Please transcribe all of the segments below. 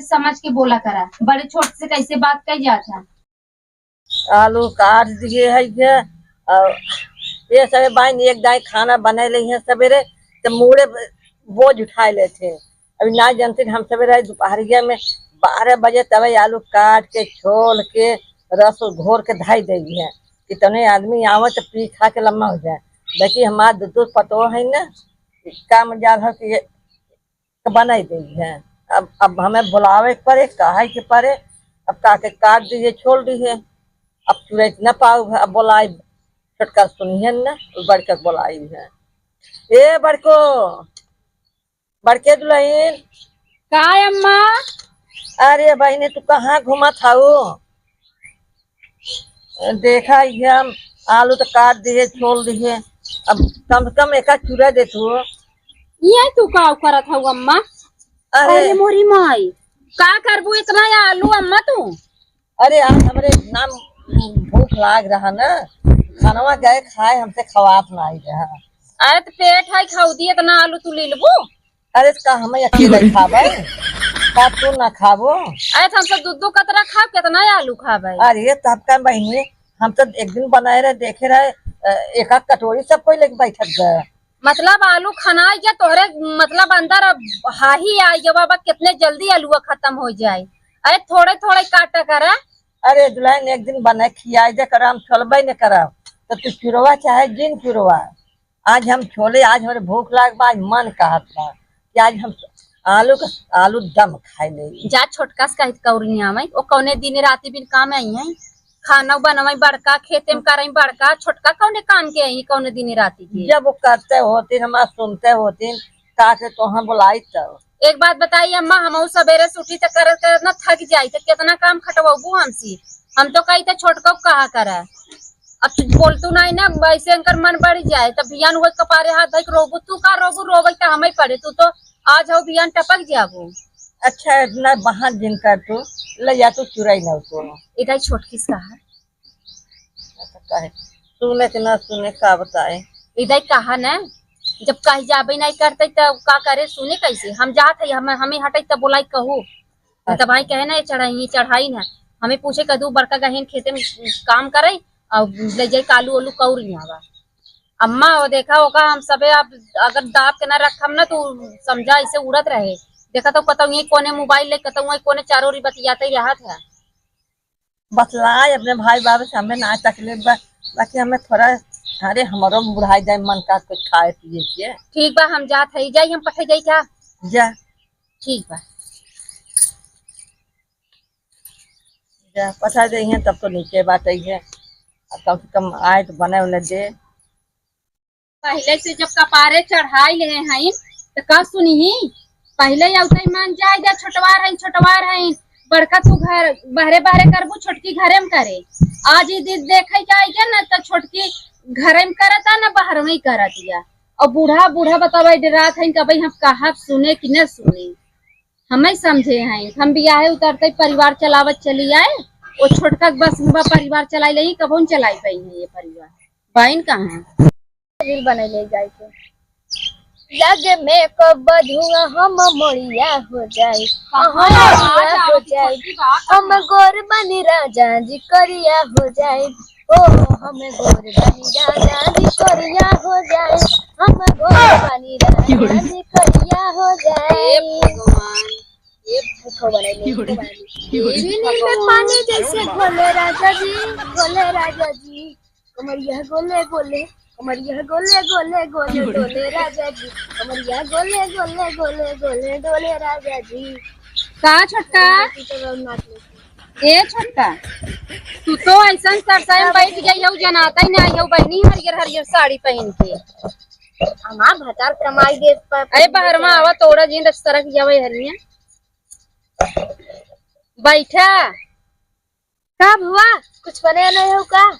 समझ के बोला करा, बड़े छोटे से कैसे बात कही जाता। आलू काट दिए है और ये सब बाइन एक दाई खाना बना ली है सवेरे तो मुड़े बोझ उठाए लेते। अभी ना जानते हम सवेरे दोपहरिया में 12 बजे तब आलू काट के छोल के रस घोर के धाई देगी है कि तने आदमी आवे तो पी खा के लम्बा हो जाए। देखिए हमारा दूध पतो है ना का मजाल है कि बनाई देगी है। अब हमें बुलावे के पड़े कहा के पड़े। अब काके काट दीजिए छोड़ दीजिए। अब तुरंत न पाऊ अब बोलाई छोटका सुनिए न बड़का बोलाई है। ए बड़को बड़के दुल्हन का अम्मा? अरे बहने तू कहाँ घुमा था? देखा हम आलू तो काट दिए छोड़ दिए। अब कम से कम एक चूरा दे तू। ये तू का करत हऊ अम्मा? अरे मोरी माई का करबू इतना आलू अम्मा तू? अरे आज हमारे नाम भूख लाग रहा ना खानवा गए खाए हमसे खवात ना आई रहा। अरे तो पेट है खाऊ दी इतना आलू तू ले लेबू? अरे का हमें अकेले खाबे का तू ना खाबो? अरे तो हमसे दूध कतरा खाब कितना आलू खाबे? अरे तब का बहनी हम तो एक दिन बनाए रहे देखे रहे एक आध कटोरी सब कोई लेके बैठक गए। मतलब आलू खाना गया तोहरे मतलब अंदर हा ही आई गया बाबा कितने जल्दी आलू खत्म हो जाए। अरे थोड़े थोड़े काटा करा। अरे दुल्हन एक दिन बना खिया दे कर हम छोलबे न करब तो तू चुरवा चाहे जिन चुरवा। आज हम छोले आज हमारे भूख लाग बा मन कहत बा कि आज हम आलू दम खाए ले। जा छोटका से कहित कौरी आवे ओ कौने दिन राती बिन काम आई है खाना बनवाई बड़का खेते में करई बड़का छोटका कौने काम के आई कौने दिन राती के। जब वो करते होती हम सुनते होती का के तो हम बुलाई तब। एक बात बताइए अम्मा हम सवेरे से उठी तो कर ना थक जाई तो कितना काम खटवाबू हमसे? हम तो कही तो छोटका कहा करे। अब बोलतू नहीं ना वैसे अंकर मन बढ़ जाए तब बियान हुए कपारे हाथ धोई रोबू तू का रोबू रोबे तो हमें पड़े तू तो आज हो बियान टपक जाबू। अच्छा इतना बहार जिन कर तू ले जा तू चुराई ना उसको इधर छोटकी से कहा कहे सुने के ना सुने का बताए। इधर कहा ना जब कहीं जाबे नहीं करते तब का करे सुने कैसे? हम जात है हमें हटे तब बोलाई कहू तब भाई कहे ना चढ़ाई ना हमें पूछे कदू बड़का गहन खेते में काम करे और ले जाए कालू ओलू कौर आवा। अम्मा वो देखा होगा हम सबे अब अगर दाब के ना रखम ना तो समझा इसे उड़त रहे। देखा तो कतौ यही कोने मोबाइल ले कतौ वही कोने चारों ओरी बतियाते रहा था। बतलाए अपने भाई बाबू से हमें ना तकलीफ बाकी हमें थोड़ा अरे हमारो बुढ़ाई जाए मन का कुछ खाए पिए के। ठीक बा हम जात है जाई हम पठे जाई क्या? जा ठीक बा जा पठा दे तब तो नीचे बात है कम से कम आए तो बने उन्हें दे। पहले से जब कपारे चढ़ाई ले हैं तो का सुनी पहले औते मान जाए जा छोटवार है बड़का तू घर बहरे बहरे करबू छोटकी घरे में करे। आज ही दिन देखे जाएगा ना तो छोटकी घरे में करता ना बाहर में करत या और बूढ़ा बूढ़ा बतावे डरात है कभी हम कहा सुने कि न सुने हमें समझे हैं। हम बियाहे उतरते परिवार चलावत चली आए वो छोटका बस परिवार चलाई ले कबो चलाई पाई है ये परिवार बहन कहाँ रील बने ले जाए के लगे में कब धुआ हम मोरिया हो जाए हो जाए हम गोर बनी राजा जी करिया हो जाए ओ हमें गोर बनी राजा जी करिया हो जाए हम गोर बनी राजा जी करिया हो जाए। ये भूखो बने चीनी में पानी जैसे घोले राजा जी कमरिया गोले गोले कमरिया गोले गोले गोले डोले राजा जी कमरिया गोले गोले गोले गोले डोले राजा जी। का छोटका ए छोटका तू तो ऐसा सरसा में बैठ गई हो जनाता ही नहीं हो बहनी हरियर हरियर साड़ी पहन के हमार भतार कमाई दे। अरे बाहर में आवा तोड़ा जीन सरक जावे हरिया बैठा का हुआ कुछ बने नहीं हो का?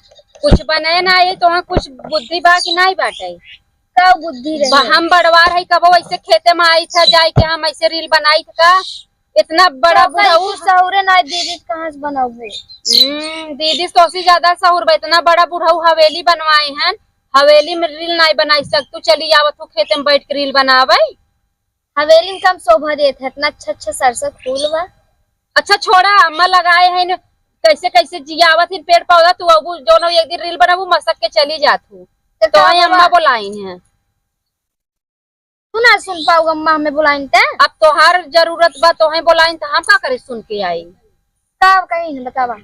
कुछ बनाए ना है तो कुछ बुद्धि बा कि नहीं बाटे का बुद्धि रहे हम बड़वार है कबो ऐसे खेते में आई था जाए के हम ऐसे रील बनाई था इतना बड़ा बुढ़ाऊ सहुरे ना दीदी कहाँ से बनाओगे? दीदी तो ज्यादा सहूर बा इतना बड़ा बुढ़ाऊ हवेली बनवाए हैं हवेली में रील नहीं बनाई सकतू चली आवत तू खेते में बैठ के रील बनावे। हवेली में कम शोभा देत है इतना अच्छा अच्छा सरसों फूल बा अच्छा छोड़ा, अम्मा लगाए हैं न, कैसे कैसे जियावत ही पेड़ पौधा, तू अब दोनों एक दिन रील बनाबू मसक के चली जात हूँ तो वही अम्मा बुलाई हैं। तू ना सुन पाऊ अम्मा हमें बुलाइन ते अब तोहार जरूरत बा तो बुलाई तो हम का करे सुन के आई। का कहीं बतावा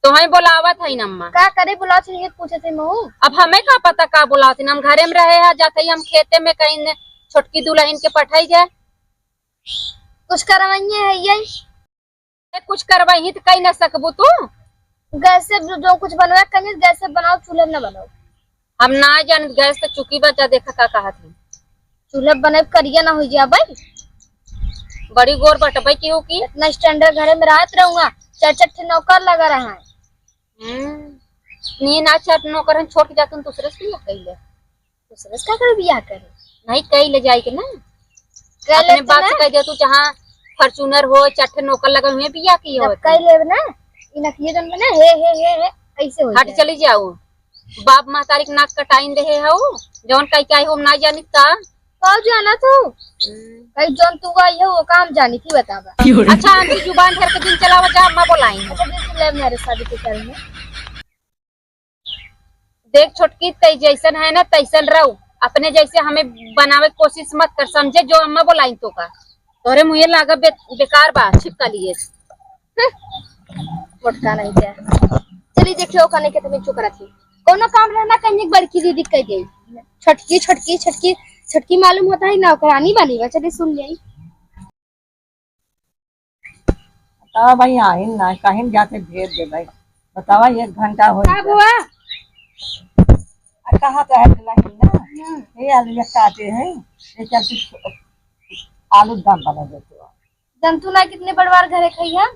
तो बुलावत है अम्मा। का करे बुला ये पूछे थे महू। अब हमें का पता का बुलाती, हम घरे में रहे हैं जाते हम खेते में कहीं न छोटकी दुल्हन के पठाई जाए। कुछ करवाइए है ये कुछ करवाई तो कही ना सकबू तू। गैस से जो कुछ बनवा कहीं गैस से बनाओ, चूल्हे में न बनाओ। हम ना जान गैस तो चुकी बचा देखा का कहा थी। चूल्हे बने करिया ना हो जा भाई, बड़ी गोर बटबई की हो की इतना स्टैंडर्ड घरे में रात रहूंगा। 4-4 नौकर लगा रहा है। नी ना चार नौकर छोड़ के जातूं दूसरे से बियाह कइले। दूसरे से का करे बियाह करे नहीं कई ले जाए के ना अपने बाप से कह दे तू जहां फॉर्च्यूनर हो 4 नौकर लगे हुए बियाह की हो कई ले ना इना किए जन बना हे ऐसे हो हट चली जाओ। बाप महतारी के नाक कटाइन रहे हो जौन कई काय हो ना जानी का जाना तू कई जौन तू आई हो वो काम जानी थी बतावा। अच्छा आंटी जुबान भर के दिन चलावा जा अम्मा बुलाई है। अच्छा दिन ले मेरे शादी के करे में देख छोटकी तै जैसन है ना तैसन रहो, अपने जैसे हमें बनावे कोशिश मत कर, समझे जो अम्मा बोलाई तो का तोरे मुझे लागा बेकार बा छिपका लिए फटका नहीं क्या। चली देखियो कने के तुम्हें चुक रखी कोनो काम रहना कहीं बड़की दीदी कह दे छटकी छटकी छटकी छटकी मालूम होता है नौकरानी बनी बा। चली सुन ले बतावा भाई आई ना कहीं जाते भेज दे भाई। बतावा 1 घंटा हो का बुआ कहा तो है ना ये आलू काटे हैं ये चलते आलू दम बना देते हो। जंतु ना कितने बड़वार घरे खाई हम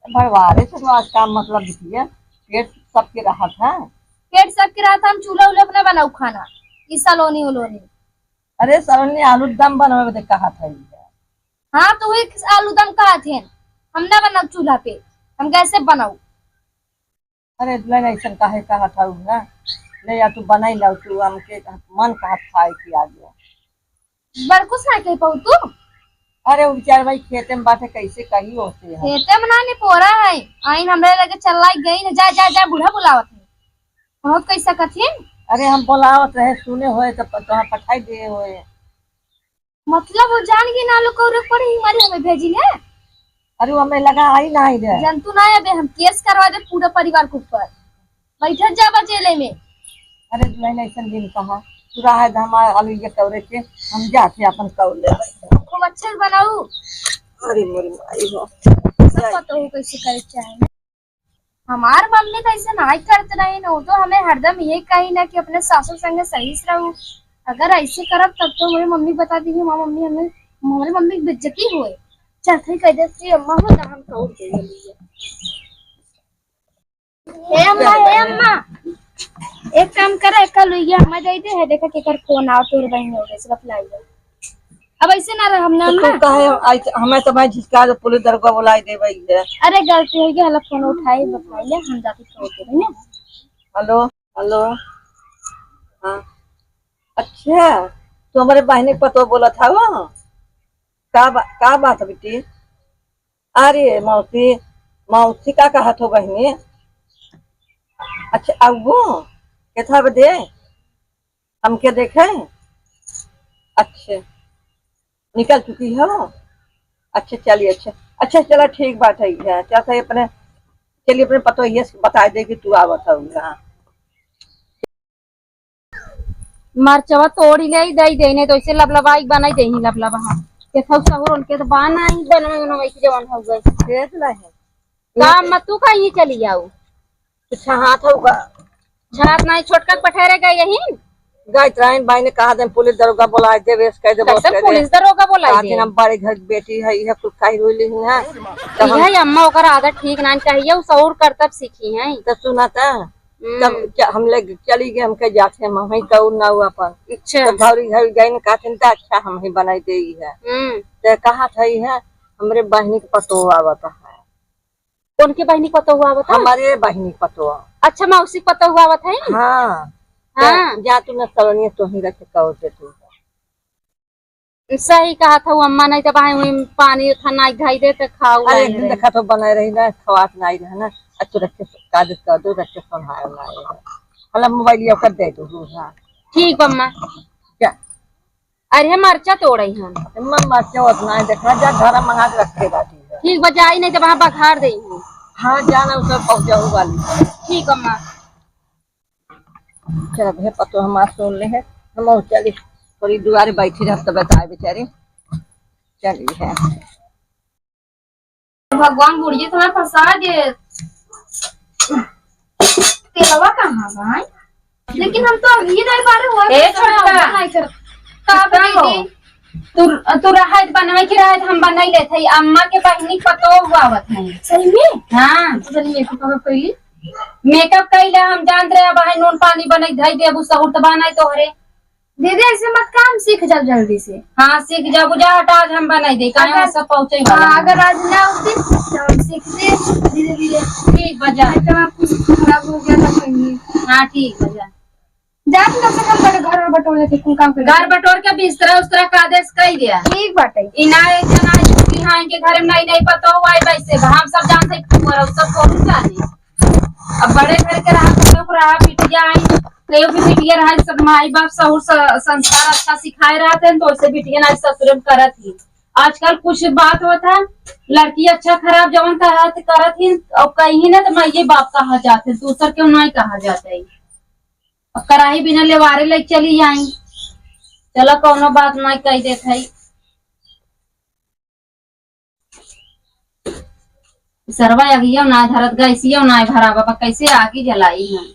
भरवारे से तो आज काम मतलब दिखिए पेट सबके रहा था। पेट सबके रात हम चूल्हा उल्हा अपना बनाऊ खाना इस सलोनी उलोनी। अरे सर ने आलू दम बनवावे दे कहा था ये। हाँ तो वही आलू दम कहा थे हम ना बनाऊ चूल्हा पे, हम कैसे बनाऊ। अरे दुल्हन ऐसा काहे कहा था ना ले या तू बनाई ला तू हमके मन कहा खाए की आ गया बड़कुछ ना कह पाऊ तू। अरे वो बेचारे भाई खेते में बाटे कैसे कही होते हैं खेते में ना पोरा है आइन हमरे लगे चलाई गई न जा जा जा बूढ़ा बुलावत है बहुत कैसा कथिन। अरे हम बोलावत रहे सुने होए तो तोहां पठाई दे होए मतलब वो जान गई ना लोग को पड़ी हमारे हमें भेजी ने। अरे वो हमें लगा आई ना आई रे जंतु ना अबे हम केस करवा दे पूरा परिवार के ऊपर बैठे जा जेले में। अरे दुल्हन ऐसा दिन कहा तू रहा धमा आलू ये कवरे के हम जाते अपन कौर ले खूब अच्छे से बनाऊ। अरे मोरी माई हो सब पता हो कैसे करे चाहिए। हमार मम्मी तो ऐसे नहीं करते रही ना, तो हमें हरदम ये कही ना कि अपने सासू संगे सही से रहूं। अगर ऐसे करब तब तो मेरी मम्मी बता दी माँ मम्मी हमें हमारी मम्मी की बेइज्जती हुए चौथे कह देती अम्मा हो तो हम कौर दे लिए। हे अम्मा एक काम करे कल ये अम्मा जाई दे है देखा केकर फोन आओ तोर बहन हो गए सब लाई अब ऐसे ना रह हमने तो कहे हमें तो भाई झिसका दो पुलिस दरगाह बुलाई दे भाई है। अरे गलती हो गई हला फोन उठाई बताई ले हम जाके छोड़ दे ना। हेलो हेलो हाँ अच्छा तो हमारे बहन पतो बोला था वो का बात है बेटी। अरे मौसी मौसी का कहा तो बहने अच्छा अब वो क्या दे हमके देखे अच्छा निकल चुकी है वो। अच्छा चलिए अच्छा चलो ठीक बात है चाचा अपने चलिए अपने पतो ये बता दे कि तू आवत है। मरचवा तोड़ी ले दई देने तो ऐसे लबलबाई बनाई दे ही लबलबा के थौ सहर उनके तो बाना ही बनवे बनवे की जवान हो गई देख ले काम मत तू कहीं चली जाऊ अच्छा हाथ होगा छाप नहीं छोटका पठहरे गए यही गायत्राइन भाई ने कहा दे पुलिस दरोगा बुला दे वेस कह दे कैसे पुलिस दरोगा बोलाई दे हम बड़े घर बेटी है ये कुछ काई रोली है यही अम्मा ओकर आदत ठीक ना चाहिए उ सौर करतब सीखी है तो सुना था तब हम लोग चली गए हमके जाते हम वहीं कहू ना हुआ पर अच्छा तो घरी घर गई ने कहते तो अच्छा हम ही बनाई दे है तो कहा था है हमरे बहनी के पतो आवत है। कौन की बहनी पतो हुआ बता हमारे बहनी पतो। अच्छा मौसी पतो हुआ बता है हाँ हाँ जा तू न सलोनी तो ही रखे कहो दे तू सही कहा था वो अम्मा, नहीं तो भाई वही पानी खाना ढाई दे तो खाऊ अरे लाइन रहे। देखा तो बनाए रही ना खवात नहीं रहा ना अच्छो रखे कागज कर दो रखे सुनाए ना हला मोबाइल ये कर दे दो हां ठीक बम्मा। क्या अरे मरचा तोड़ई हम। इम्मा माचा उतना है देखा जा घर मंगा के रखेगा ठीक बजाई नहीं तो वहां बखार दे। हाँ जाना उसे पहुंचाऊ वाली ठीक अम्मा। चल भे पतो हम सुन ले है हम चली थोड़ी दुआरे बैठी रह तब बताए बेचारी चली है भगवान बुढ़िया तुम्हें फंसा दे। तेलवा कहाँ भाई? लेकिन हम तो अभी नहीं पा रहे हुए। ए छोटका का दीदी तू रहत बनवे की रहत हम बनाई लेते ही अम्मा के बहनी पतो हुआवत है। सही में? हां चलिए मेकअप पहले मेकअप कइले हम जान रहे भाई नून पानी बनई धई देबू सहूर त बनाई तोहरे। दीदी ऐसे मत काम सीख जा जल्दी से। हां सीख जा बुझा हटा आज हम बनाई दे काहे हम सब पहुंचे वाला। अगर आज ना होती तो हम सीखते धीरे धीरे। ठीक बजा तो आप कुछ खराब हो गया था कहीं। हां ठीक बजा जा कम से कम कर घर में बटोर के कुल काम कर। घर बटोर के बिस्तरा उस्तरा का आदेश कई दिया। ठीक बाटे। इनाए जना छुट्टी हां के घर में नहीं पतो हुआ वैसे हम सब जानते और सब कौन जाने। अब बड़े घर के रहा तो रहा बिटिया आई कयो भी बिटिया रहा सब माई बाप सहूर संस्कार अच्छा सिखाए रहते हैं तो उससे बिटिया ना ससुर में करत ही। आजकल कुछ बात होता है लड़की अच्छा खराब जवन करत ही और कहीं ना तो माई बाप कहा जाते दूसर क्यों नहीं कहा जाता है। अब कराही बिना लेवारे ले चली आई चलो कोनो बात नहीं कह देते है। सरवा अगियो ना धरत गैसियो ना भरा बाबा कैसे आगे जलाई है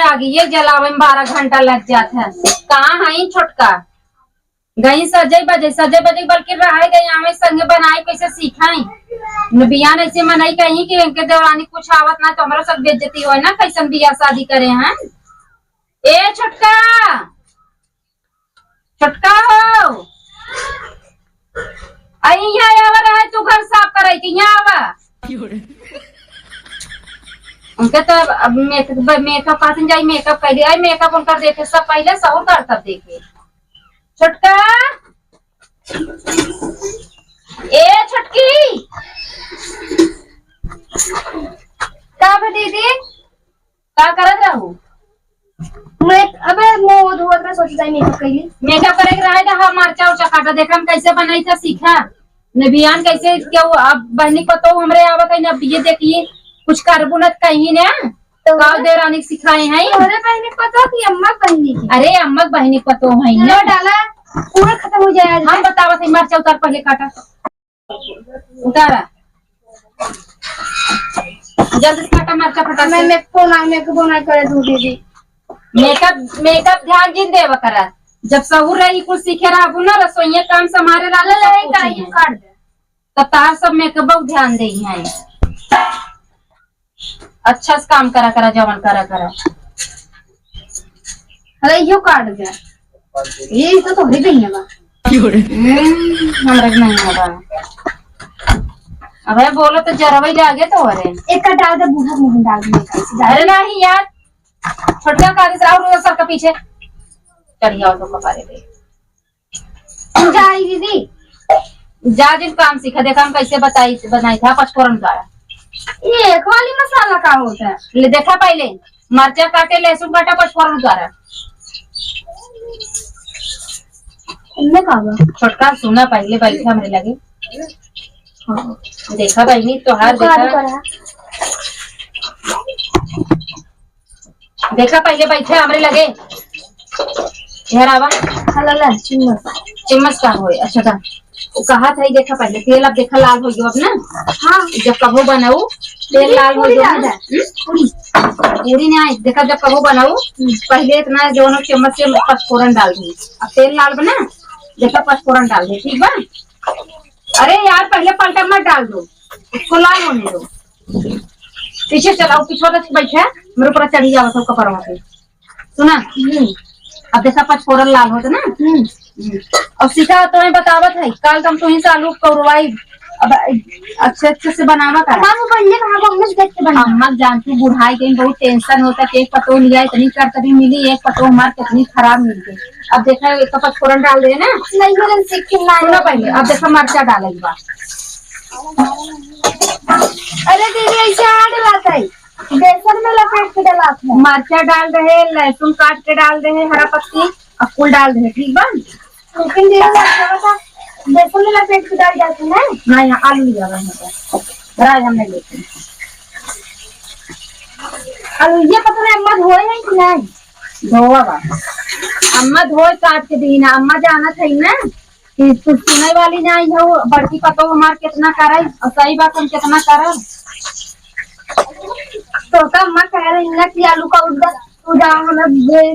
आगे ये जलावे में 12 घंटा लग जाता है। कहाँ है छोटका गई सजे बजे बल्कि रह गई आवे संगे बनाई कैसे सीखाई बियान ऐसे मनाई कहीं कि इनके दौरानी कुछ आवत ना तो हमारा सब बेइज्जती हो ना कैसन बियाह शादी करे हैं। ए छोटका छोटका हो आई यहाँ आवा रहा है तू घर साफ कराई थी यहाँ आवा उनके तो अब मेकअप पासन जाई मेकअप कर दिया मेकअप उनका देखे सब पहले सहूर कर तब देखे। छोटका ए छोटकी का बे दीदी का करत रहू मैं अबे मुंह धोत में सोच जाई मेकअप कइली। मेकअप करे रहे था हम मरचा उचा काटा देखा हम कैसे बनाई था सीखा ने बियान कैसे क्यों अब बहनी को तो हमरे आवत है ना ये देखिए कुछ करबू न कहीं ना तो गाँव दे रानी सिखाए हैं। तोरे बहनी को तो कि अम्मा बहनी की? अरे अम्मा बहनी को तो है ना डाला पूरा खत्म हो जाए। हम बतावत है मरचा उतार पहले काटा उतारा जल्दी से काटा मरचा फटा मैं मेकअप ना करे दू दीदी। मेकअप ध्यान जिन देव करा जब सहूर रही कुछ सीखे रहू ना रसोईया काम समारे काट दे तो तार सब मेकअप ध्यान दे है अच्छा से काम करा जवन करा अरे यो काट दे ये तो थोड़ी नहीं है बा हमरा नहीं होगा। अबे बोलो तो जरवई लागे तो अरे एक का डाल दे बूढ़ा मुंह डाल दे कैसे अरे नहीं यार छोटका कागज और सर का पीछे चढ़िया तो कपारे पे जाई दीदी जा जिन काम सीखा देखा हम कैसे बनाई था पचफोरन का ये खाली मसाला का होता है। ले देखा पहले मरचा काटे लहसुन काटा पचफोरन द्वारा इनमें का हुआ छोटका सुना पहले बैठा हमरे लगे देखा बहनी तोहार देखा पहले बैठे हमरे लगे हला चिम्मच का हो अच्छा था कहा था देखा पहले तेल अब देखा लाल हो गयो अब ना। हाँ जब कबो बनाऊ तेल लाल हो गयो पूरी नहीं आई देखा जब कबो बनाऊ पहले इतना दोनों चम्मच से पचफोरन डाल दी अब तेल लाल बना देखा पचफोरन डाल दे ठीक बा। अरे यार पहले पलटा मत डाल दो उसको लाल होने दो पीछे चलाओ पीछे बैठे मेरे ऊपर चढ़ी जाओ सब कपड़ों पे सुना। अब देखा पचफोरन लाल होता ना और सीखा तो बतावत है कल तुम तुही से आलू कौरवाई अब अच्छे अच्छे से बनावा कर। बाबू बनने कहाँ को हमने देख के बना। अम्मा जानती बुढ़ाई गई बहुत टेंशन होता कि एक पतो लिया इतनी कर कभी मिली एक पतो हमार कितनी खराब मिल गई। अब देखा एक पचफोरन डाल दे ना नहीं मैंने सीख के ना सुनो पहले। अब देखा मर्चा डालेगी बात। अरे दीदी ऐसे डलाता है बेसन में लपेट के डलाता है। मर्चा डाल रहे लहसुन काट के डाल रहे हरा पत्ती और फूल डाल रहे ठीक बा। लेकिन दीदी बता बेसन में लपेट के डाल जाते हैं ना यहाँ आलू लिया राज हमने लेते और ये पता नहीं अम्मा धोए हैं कि नहीं धोआ बा। अम्मा धोए काट के दी ना अम्मा जाना था ना कि कुछ सुने वाली नहीं हो बड़की पतो हमार कितना करे और सही बात हम कितना करे। तो का अम्मा कह रही है ना कि आलू का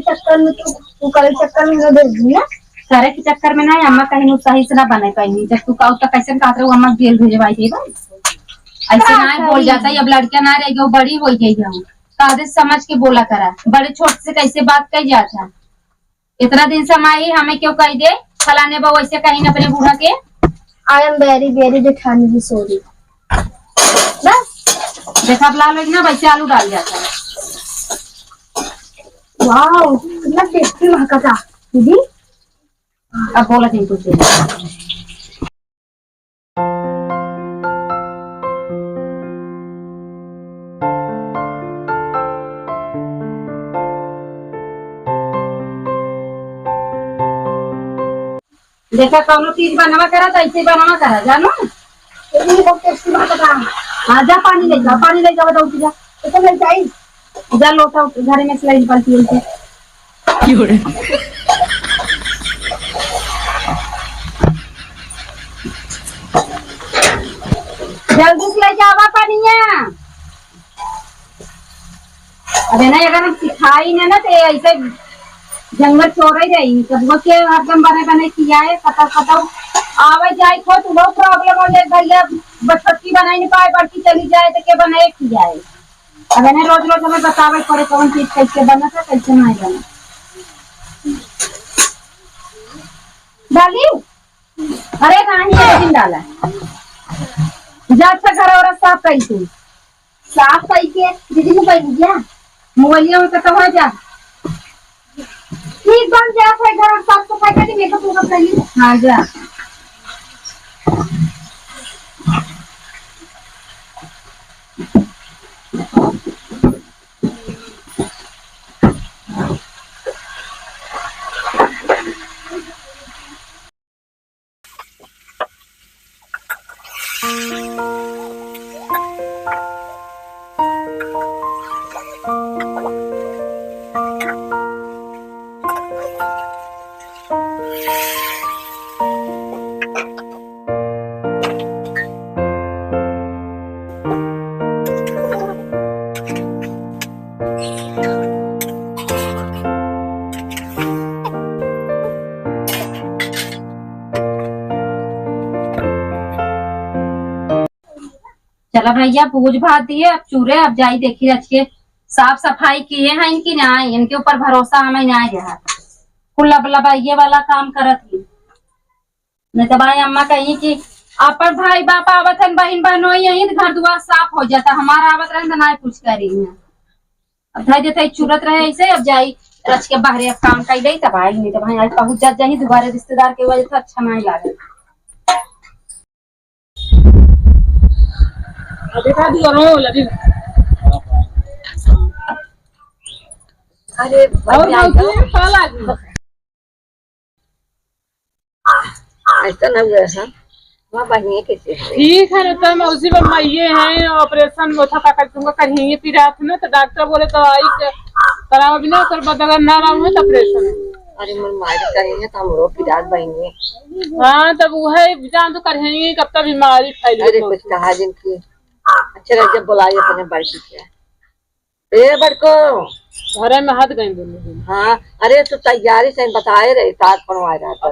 चक्कर में तू करे चक्कर में दे दी ना करे के चक्कर में नहीं अम्मा कहीं सही से ना बने कहीं जब तू कहू तो कैसे कहते हो अम्मा जेल भेजवाई थी ऐसे ना बोल जाता है। अब लड़कियां ना रहेगी वो बड़ी हो गई हम कादे समझ के बोला करा बड़े छोटे से कैसे बात कही जाता। इतना दिन समाई हमें क्यों कह दे फलाने बा वैसे कहीं अपने बूढ़ा के। आई एम वेरी वेरी जेठानी जी सॉरी। बस देखा लाल होगी ना वैसे आलू डाल जाता है। वाओ कितना टेस्टी महका था दीदी। अब बोला थी कुछ देखा कौनो चीज बनावा करा तो ऐसे बनावा करा जानो ये बहुत टेस्टी महका था। हाँ जा पानी ले जाओ बताओ जा तो मैं जाई जा लोटा घर में सिलाई पलटी उनसे जल्दी से ले जावा पानिया। अरे नहीं अगर हम सिखाई ना तो ऐसे जंगल छोड़ ही रही कब के हरदम बने किया है कता आवे जाए खो तो बहुत प्रॉब्लम हो जाए भैया बच्ची बनाई नहीं पाए बड़की चली जाए तो के बनाए किया है। अगर नहीं रोज रोज हमें बतावे पड़े कौन चीज कैसे बना था कैसे नहीं बना। डाली अरे नहीं एक दिन डाला जब से घर और साफ करी तू साफ करके दीदी को कह दिया मोबाइल में कता हो जा ठीक बन जा फिर घर साफ सफाई करके मेकअप वेकअप कर ली। हाँ जा चला भैया पूज भात दिए अब चूरे अब जाई देखी रच के साफ सफाई किए हैं इनकी नहीं इनके ऊपर भरोसा हमें नहीं रहा खुला ये वाला काम करत ही नहीं तो भाई अम्मा कही कि अपन भाई बाप आवत है बहन बहनों यही घर द्वार साफ हो जाता हमारा आवत रहे तो ना कुछ करी है। अब धाई देते चूरत रहे ऐसे अब जाई रच के बाहर अब काम कर गई तब आई नहीं तो भाई आज पहुंच जा जाही दोबारा रिश्तेदार के वजह से अच्छा नहीं लागे। अरे ऐसा न हुआ है वहाँ बहिनी कैसे ठीक है ना तो मौसी ये हैं ऑपरेशन में था का तुमको कहीं पीड़ा ना तो डॉक्टर बोले तो आई कराओ बिना कर अगर ना रहा है तो ऑपरेशन। अरे मन मारी करेंगे तो हम लोग पिराज बहिनी। हाँ तब वो है जान तो करेंगे कब तक बीमारी फैली। अरे कुछ कहा जिनकी अच्छा जब बुलाई अपने बड़की के ए बड़को घर में हाथ गई दोनों। हाँ अरे तू तैयारी से बताए रही साथ बनवा रहा था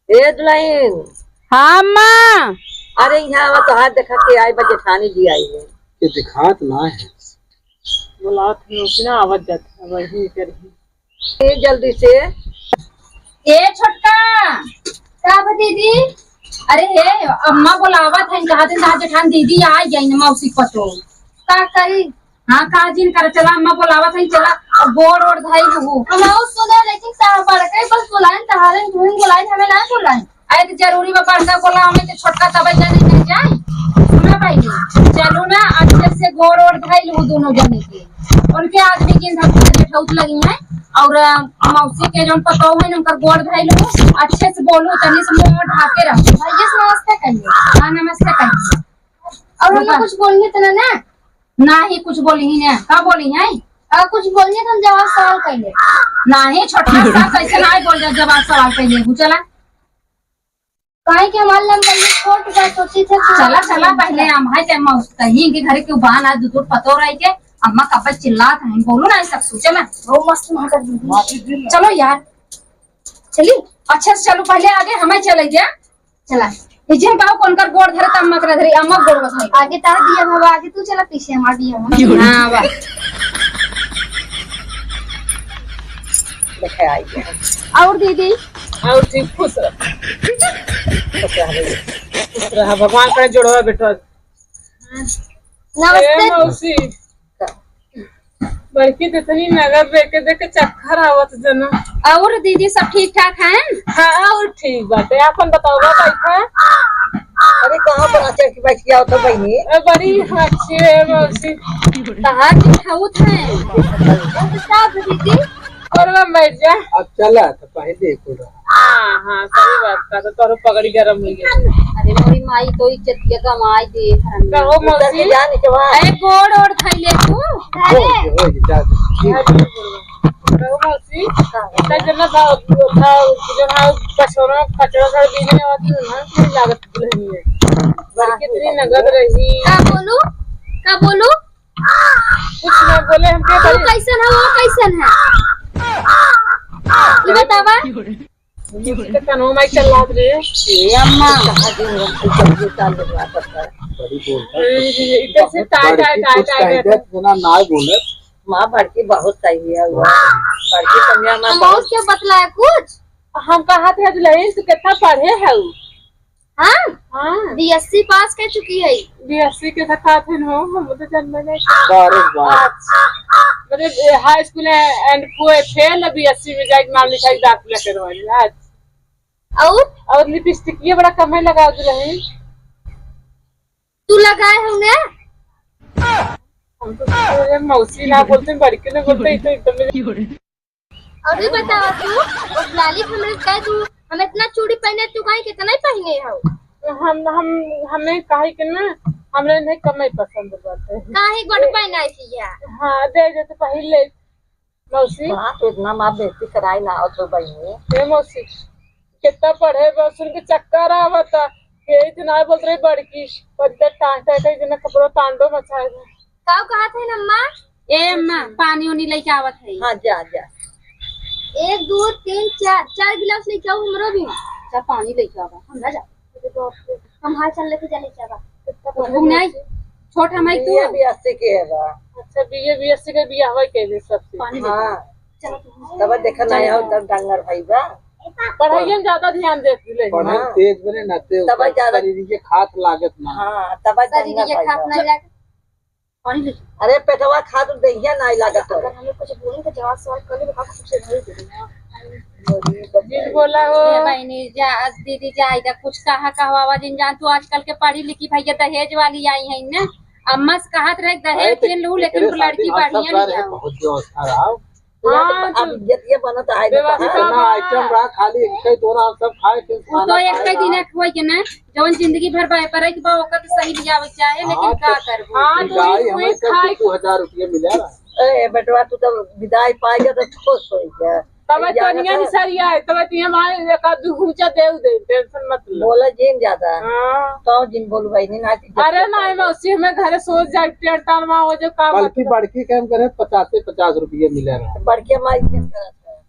ए दुल्हन। हाँ माँ अरे यहाँ तो हाथ देखा के आई जेठानी जी आई है ये दिखात ना है बोला ना आवाज जाता वही कर जल्दी से ए छोटका का दीदी अरे हे अम्मा बोलावत है कहा दिन जेठान दीदी आ गई न मौसी पतो का करी हाँ काजिन कर चला अम्मा बोलावत है चला अब बोर और धाई बहू हम और सुने लेकिन साहब बड़के बस बुलाएं तहारे तुम बुलाएं हमें ना बुलाएं आए तो जरूरी बा बड़का बोला हमें तो छोटका तब जाने नहीं जाए सुना भाई चलो ना अच्छे से गोर और धाई लू दोनों जने के उनके आदमी के धक्का जेठौत लगी है और मौसी के जोन पतो है उनका गोर धाई लू अच्छे से बोलू तनी से मुंह ढाके रहो भैया से नमस्ते कहिए हाँ नमस्ते कहिए और हम कुछ बोलेंगे तो ना ना ही कुछ बोली ही ना का बोली है अगर कुछ बोलेंगे तो हम जवाब सवाल कहिए ना ही छोटका सा कैसे ना बोल जा जवाब सवाल कहिए वो चला काहे कि हमारे लंबा छोट का सोची थे चला चला पहले हम है ते मौस कहीं के घर के उबान आज दूध पतो रही के अम्मा कब चिल्लात हैं बोलो ना सब कुछ चला वो मस्त ना कर दी चलो यार चली अच्छे से चलो पहले आगे हमें चले गया चला इजे बाबू कौन कर गोड़ धरे तब मकर धरे अम्मा गोड़ बसाई आगे तार दिया बाबा आगे तू चला पीछे हमार दिया हां वाह देखे आई है और दीदी और ठीक खुश रह भगवान करे जोड़वा बेटा नमस्ते मौसी बड़की तो इतनी नगर देखे देखे चक्कर आवत जना और दीदी सब ठीक ठाक हैं हाँ और ठीक बात है अपन बताओ बैठा अरे कहाँ पर आचार की बैठ गया तो बहनी बड़ी अच्छी है मौसी तहार दिखाउत है साहब दीदी और मैं बैठ जा अब चला तो पहले को हाँ हाँ सही बात का तो तोरो पगड़ी गरम हो गई अरे मोरी माई तो इज्जत के कमाई दे कहो मौसी जाने के बाद अरे गोड़ और थैले तू हो जा कहो मौसी इतना जना था जो ना कचरा कचरा कर बीने आती है ना फिर लागत नहीं है कितनी नगद रही का बोलू कुछ ना बोले हमके तू बड़ी कैसन है वो कैसन है ये बतावा इसके कनो में चल रहा रे ये अम्मा कहाँ दिन हम तो चाल लगा सकता है बड़ी बोलता है इधर से टाई कुछ कह जना ना बोले माँ बड़की बहुत सही है वो बड़की कन्या माँ हम बहुत उसके बतलाया कुछ हम कहा थे दुल्हन तू कितना पढ़े है हाँ हाँ बीएससी पास कर चुकी है बीएससी के था थे हो हम तो जन्म में बार मतलब हाई स्कूल एंड कोई फेल बीएससी में जाके नाम लिखा दाखिला करवाई आज और लिपस्टिक ये बड़ा कम है लगा दुल्हन तू लगाए होंगे हम तो मौसी ना बोलते बड़के ना बोलते तो एकदम और भी बतावा तू उस लाली हमरे कह तू हम इतना चूड़ी पहने तू काहे कितना ही पहने हो हमें काहे के ना हमरे नहीं कम पसंद बात काहे गोट पहना थी यार हाँ दे दे तो पहले मौसी माँ तो इतना माँ बेइज्जती कराई ना हो तो बहनी हे मौसी कितना पढ़े बस उनके चक्कर आवता ये इतना बोल रही बड़की पर टांटा कहीं जना कपड़ा तांडो मचाए काव कहा थे नम्मा ए अम्मा पानी उनी लेके आवत है हाँ जा जा 1 2 3 4 गिलास लेके आओ हमरो भी जा पानी लेके आवा हम ना जा हम हाथ चल लेके जाने चाहबा घूमने आई छोट हम आई तू ये भी 80 के है बा अच्छा बीएससी का बियाह हुआ के सबसे पानी ले हाँ तब देखा ना हो तब डांगर भाई बा पढ़ाई में ज्यादा ध्यान देती ले पढ़े तेज बने ना ते तब ज्यादा शरीर के खात लागत ना हाँ तब शरीर डांगर के भाई खाप बा ना लगे पानी ले अरे पेटवा खा तो दहिया ना लागत अगर हमें कुछ बोलें तो जवाब सवाल कर ले हम कुछ नहीं देंगे जिन बोला हो ए बहनी जा दीदी जाई दा कुछ कहा जिन जान तू आजकल के पढ़ी लिखी भैया दहेज वाली आई है ना अम्मा से कहत रहे दहेज के लू लेकिन लड़की बढ़िया नहीं आओ बहुत व्यवस्था रहा हाँ, अब इज्जत ये बनत है व्यवस्था ना आइटम रहा खाली एक दोना सब खाए के वो तो एक कई दिन होई के ना जवन जिंदगी भर बाय पर कि बा ओकर तो सही लिया चाहे लेकिन का करबो हाँ तो गाय वही हमें खाए 2000 रुपये मिलेगा ए बेटवा तू तो विदाई पाएगा तो खुश हो गया तब तनिया नहीं सरिया है तब तिया मारे एक आदू घूंचा दे टेंशन मत लो बोला जिन ज्यादा हाँ तो जिन बोल बहनी ना अरे नहीं मैं उसी में घरे सोच जाए टेंशन में हो जो काम बल्कि बड़की काम करे 50 रुपये मिलेगा बड़के माई के करत है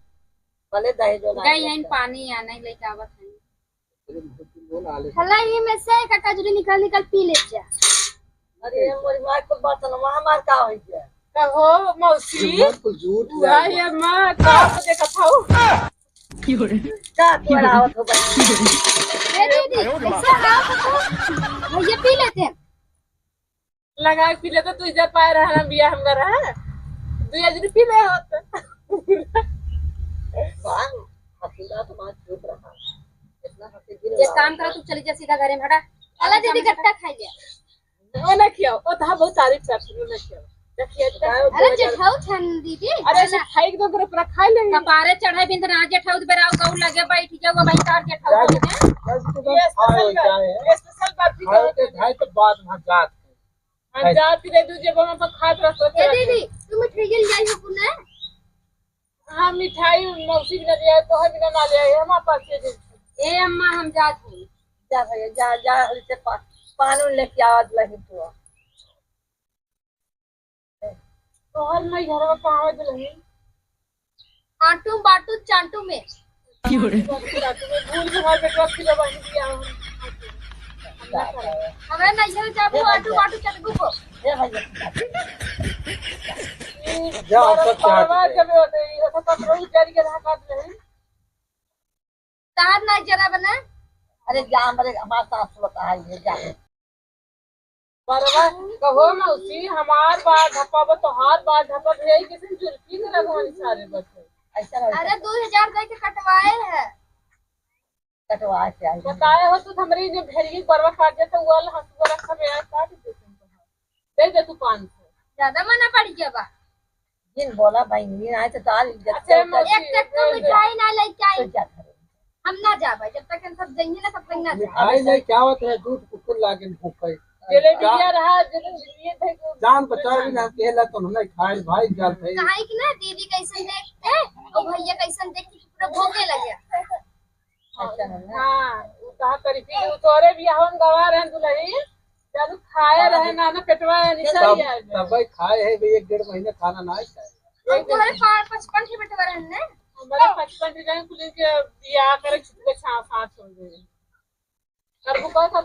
भले दहेज ना गई है पानी आने लेके आवत है हला ये में से एक कजरी निकाल पी ले जा अरे मोरी माई को बात ना हमार का होई गया कहो मौसी झूठ भाई अम्मा का देखा था का तोरा आवत हो भाई ए दीदी ऐसा हाथ तो भैया पी लेते हैं। लगा के पी ले तो तू इज्जत पाए रहा ना बिया हम कर रहा है 2000 पी ले होत बांग हसीना तो बात चुप रहा इतना हंसी एक काम करो तू चली जा सीधा घरे में हटा। अला दीदी गट्टा खाई लिया। ओ ना खियाओ ओ था बहुत तारीफ करती हूं ना खियाओ देखिए अरे जेठाऊ छन दीदी अरे ऐसे खाई दो ग्रुप रखा ले कपारे चढ़े बिंद ना जेठाऊ बेराव गौ लगे बैठ जाओ भाई तार जेठाऊ लगे। ये स्पेशल बात भी ढाई तो बाद में जात हम जाती रे दूजे बम पर खात रखो ए दीदी तुम मिठाई लाई हो पुना। हां मिठाई मौसी ने दिया तो हम ना ले आए हमारे पास से ए अम्मा हम जात हूं। जा भैया जा से पानी लेके आवत लगी तो तोहर नहीं घर में कहां दिलही आटू बाटू चांटू में भूल के घर बेटवा किलो बन दिया हमरा नहीं है जाबू आटू बाटू चटगू को ए भैया जाओ सब चाट जब होते ये तो रोज जारी के रहा काट रहे तार ना जरा बना। अरे जा हमारे हमारा सास बता है जा परवा कहो मौसी हमार बात धप्पा तो हाथ बात धप्पा भेई किसी जुल्फी के लगवानी सारे बच्चे ऐसा नहीं अरे 2000 दे के कटवाए है। कटवा के आई बताए हो तू हमरी जो भेड़ी परवा काट दे तो वाला हंसुआ रखा बेया काट दे दे तू 500 ज्यादा मना पड़ गया बा। जिन बोला भाई नहीं आए तो तार इज्जत अच्छा, से एक तक तो मिठाई ना लेके आई तो क्या करे हम ना जा भाई जब तक हम सब जाएंगे ना तब तक ना जा। मिठाई नहीं क्या होता है दूध कुकुर लाके भूखे जलेबिया रहा जलेबिया थे जान बचा भी ना केला तो नहीं खाए भाई जान थे कहाई कि ना दीदी कैसन देखते और भैया कैसन देख के पूरा भोगे लगे। ऐसा नहीं हां वो कहा करी फिर वो तोरे भी हम गवा रहे दुलही जब खाए रहे ना ना पेटवा निकल गया सब भाई खाए है भाई 1.5 महीने खाना ना खाए और तुम्हारे 55 के बेटे बरन ने हमारे 55 दिन कुल के बिया करे छुपके छाव साथ छोड़ दे कर वो का था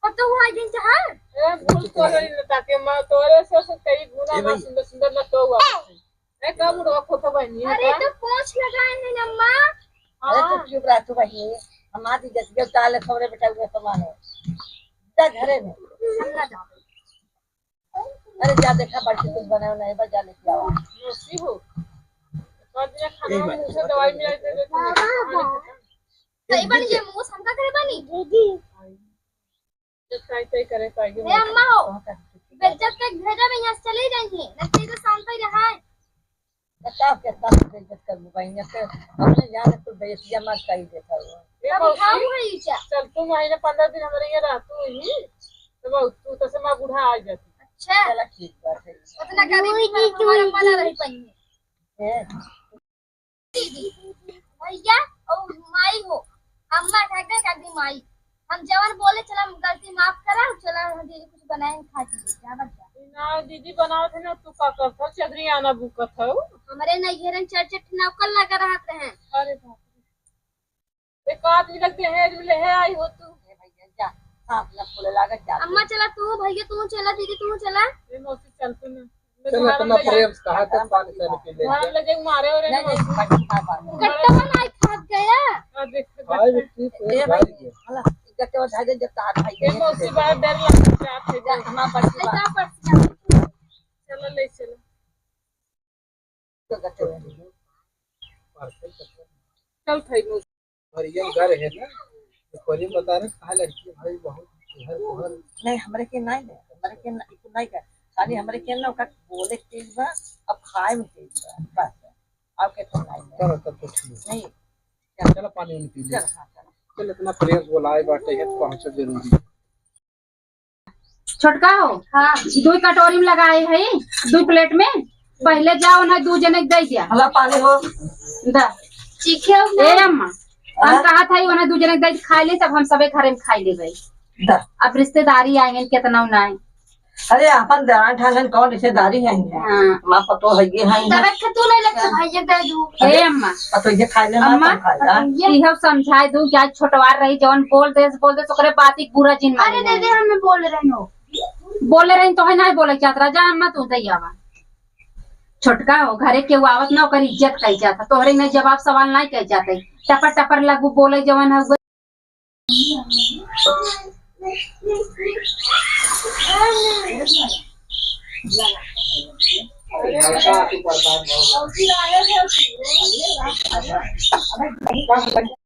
अब तो हुआ दिन चाह ए भूल तोरे न ताके मैं तोरे से कई गुना में सुंदर सुंदर लगतो हुआ ए कब उड़वा खोतो बनी है अरे तो पोंछ लगाए हैं अम्मा। अरे तो चुप रह तू भाई हमारी इज्जत के ताले खबरे बेटा हुए सामान है जा घरे में हम ना जा। अरे जा देखा बच्चे कुछ बनाओ नहीं बजा लेके आओ मौसी हो कर दिया खाना में उसे दवाई मिला दे दे सही बन ये मुंह समका करे बनी दीदी जब ट्राई करे पाएंगे ए अम्मा हो बेइज्जत के भेजा में यहाँ से चली जाएंगे नहीं तो शाम तक रहा है। बताओ कितना इज्जत कर भाई ने फिर हमने जाने तो बेइज्जती मत कही देता हुआ ये अब मौसी खाऊ है इचा। चल तू महीने 15 दिन हमारे यहाँ रहतू ही तो बहुत तू तो से मैं बूढ़ा आ जाती अच्छा चला ठीक बात है उतना गरीबी हमारा मना रही पई ये दीदी भैया और माई हो अम्मा ठाकर काकी माई हम जवान बोले चला गलती माफ करा चला दीदी कुछ बनाए खा लीजिए क्या बच्चा ना दीदी बनाओ थे ना तू का कर चदरी आना बुक था हमारे नैहरन चर्चट नौकल लगा रहते हैं। अरे बाप रे एक आदमी लगते हैं मिले है आई हो तू भैया जा सांप ना फूले लागत जा अम्मा चला तू भैया तू चला दीदी तू चला ये मौसी चल तू ना चलो इतना प्रेम कहा था 500 रुपए ले घर ले जाए मारे और नहीं नहीं खा बात कट्टा बनाई खाद गया देख भाई ठीक ए है भाई भाई हला इज्जत और धागे जब तार भाई ये मौसी बाहर डर लगता है जा हमारा बच्ची ऐसा बात पड़ चलो ले चलो तो गते चल थई मौसी और ये घर है ना तो कोई बता रहे कहा लड़की भाई बहुत घर नहीं हमरे के नहीं कर खाली हमरे के ना का बोले तेज बा अब खाए में तेज बा बस अब के तो नहीं चलो तब तो ठीक नहीं है चलो पानी में पी ले चल हाँ चल चल इतना प्रेम बोलाए बाटे है पहुंच जरूरी छोटका हो हाँ दो कटोरी में लगाए है 2 प्लेट में पहले जाओ ना 2 जने दे दिया हला पानी हो दा चीखे ए अम्मा हम कहा था उन्हें 2 जने दे खा ले तब हम सबे घरे में खाई ले भाई दा अब रिश्तेदारी आएंगे कितना ना है। अरे अपन दरान ठान कौन रिश्तेदारी है हाँ मां पतो है ये है तब तू नहीं लगता भैया दे दू ए अम्मा पतो ये खा ले अम्मा मां खाएगा यह समझाए दू क्या छोटवार रही जवन बोल दे ओकरे बात ही पूरा जिन अरे दे दे हमें बोल रहे हो बोले रही तो है नहीं बोले क्या जा अम्मा तू दैयावा छोटका हो घरे केहू आवत ना ओकर इज्जत कही जाता तोहरे में जवाब सवाल नहीं कही जाते टपर टपर लगू बोले जवन है हल्का तू परेशान हो